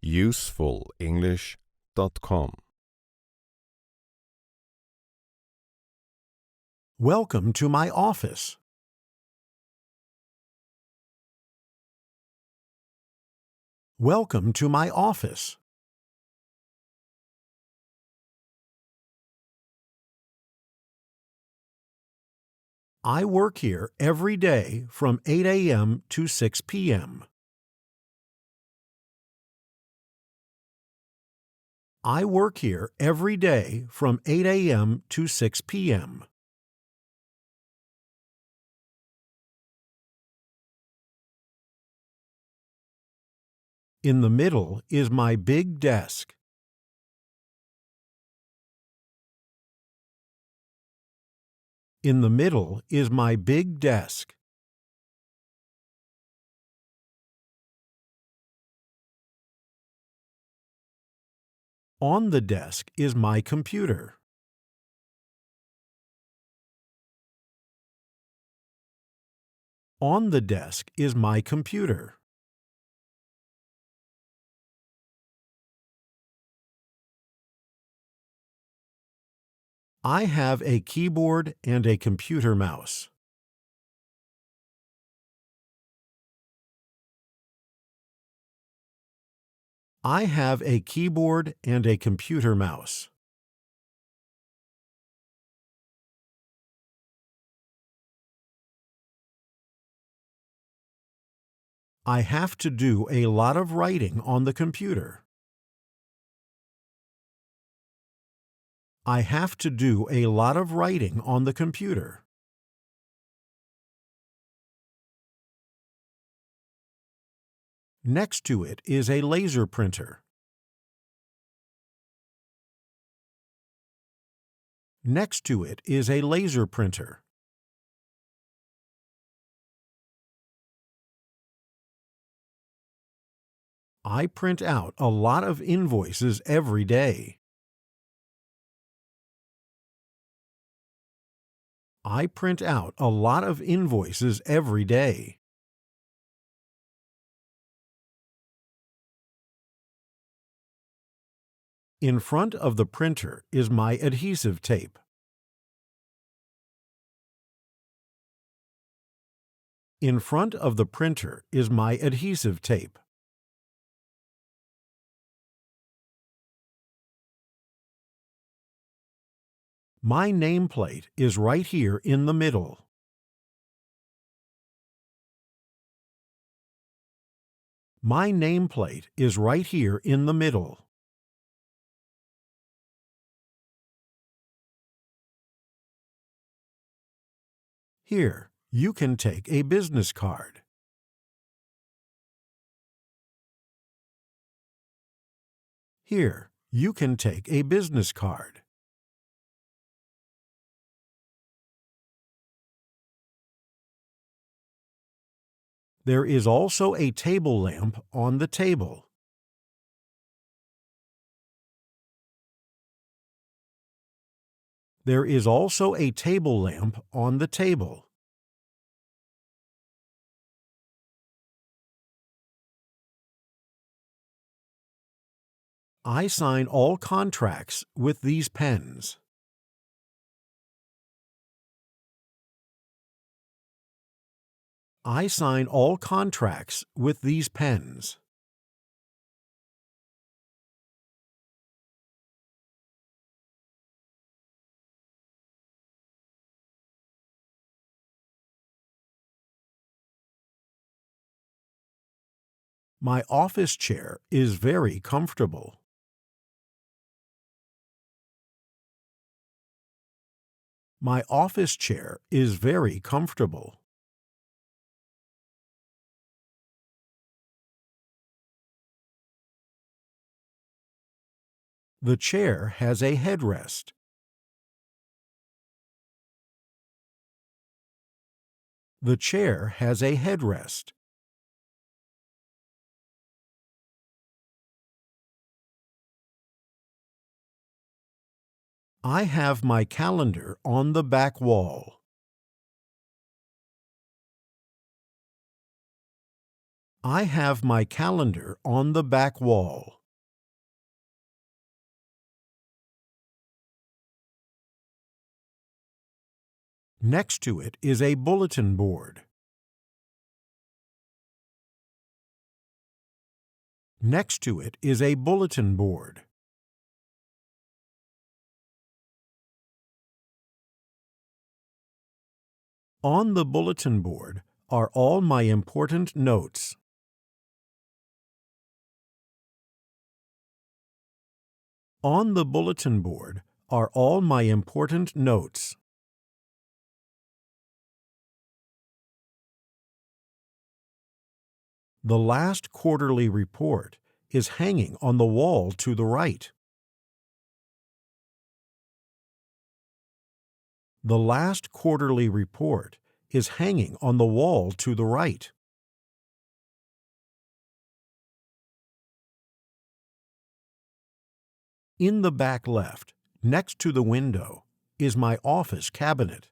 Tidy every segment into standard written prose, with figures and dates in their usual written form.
usefulenglish.com. Welcome to my office. Welcome to my office. I work here every day from 8 a.m. to 6 p.m. I work here every day from 8 a.m. to 6 p.m. In the middle is my big desk. In the middle is my big desk. On the desk is my computer. On the desk is my computer. I have a keyboard and a computer mouse. I have a keyboard and a computer mouse. I have to do a lot of writing on the computer. I have to do a lot of writing on the computer. Next to it is a laser printer. Next to it is a laser printer. I print out a lot of invoices every day. I print out a lot of invoices every day. In front of the printer is my adhesive tape. In front of the printer is my adhesive tape. My nameplate is right here in the middle. My nameplate is right here in the middle. Here, you can take a business card. Here, you can take a business card. There is also a table lamp on the table. There is also a table lamp on the table. I sign all contracts with these pens. I sign all contracts with these pens. My office chair is very comfortable. My office chair is very comfortable. The chair has a headrest. The chair has a headrest. I have my calendar on the back wall. I have my calendar on the back wall. Next to it is a bulletin board. Next to it is a bulletin board. On the bulletin board are all my important notes. On the bulletin board are all my important notes. The last quarterly report is hanging on the wall to the right. The last quarterly report is hanging on the wall to the right. In the back left, next to the window, is my office cabinet.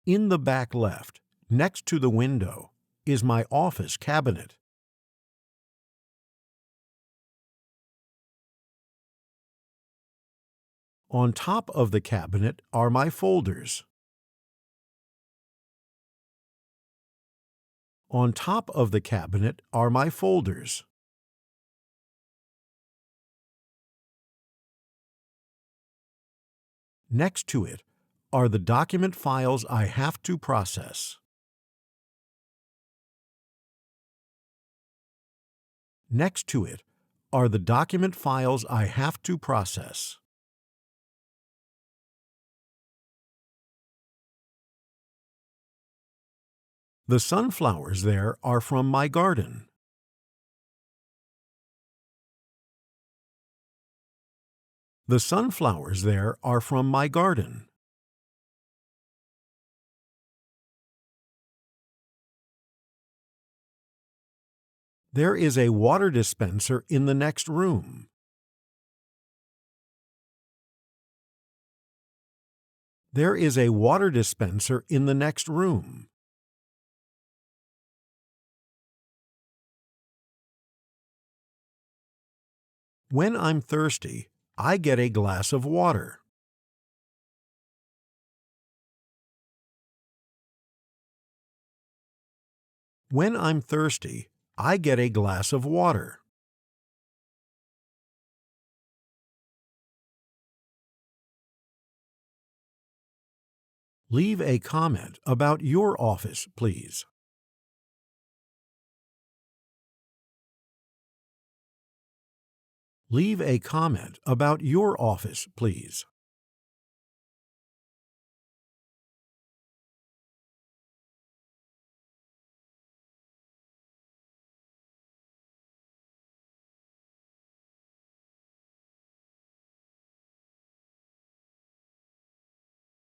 In the back left, next to the window, is my office cabinet. On top of the cabinet are my folders. On top of the cabinet are my folders. Next to it are the document files I have to process. Next to it are the document files I have to process. The sunflowers there are from my garden. The sunflowers there are from my garden. There is a water dispenser in the next room. There is a water dispenser in the next room. When I'm thirsty, I get a glass of water. When I'm thirsty, I get a glass of water. Leave a comment about your office, please. Leave a comment about your office, please.